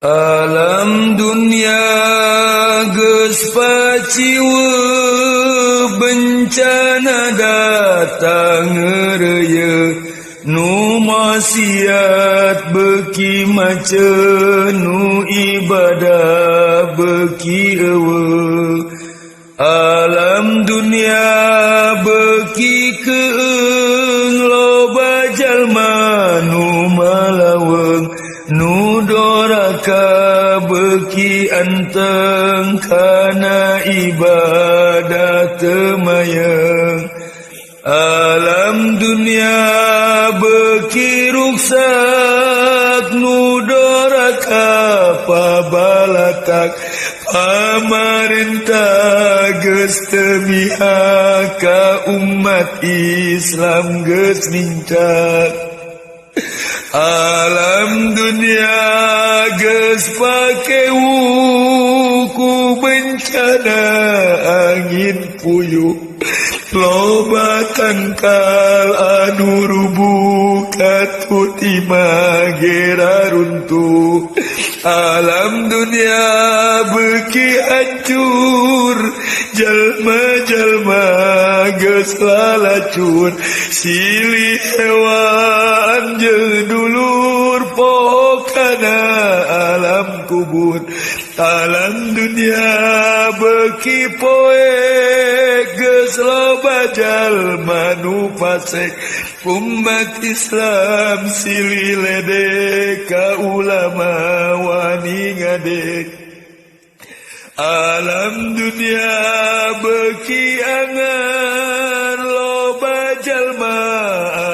Alam dunia geus paciwe bencana datang ngeureuyeun nu maksiat beuki maceun nu ibadah beuki eueuh. Alam dunia beuki keung loba jalma nu malaweung nu doraka beuki anteng kana ibadah teu mayeng. Alam dunia beuki ruksak nu doraka pabalatak pamarentah geus teu mihak ka umat Islam geus mincak. Alam dunia geus pakeu ku bencana angin puyuh loba tangkal anu rubuh katut imah gera runtuh. Alam dunia beuki hancur jalma-jalma geus lalacur silih hewan jeung dulur poho kana alam kubur. Alam dunia beuki poek geus loba jalma nu fasik umat Islam silih ledek ka ulama wani ngadek. Alam dunia beuki angan loba jalma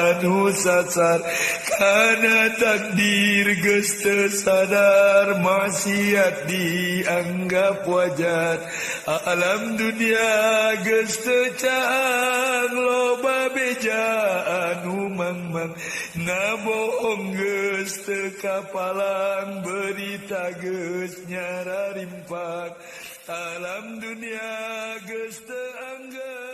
anu sasar kana takdir geus teu sadar maksiat dianggap wajar. Alam dunia geus teu caang loba beja anu mangmang ngabohong geus teu kapalang berita geus nyara rimpang. Alam dunia geus teu anggeun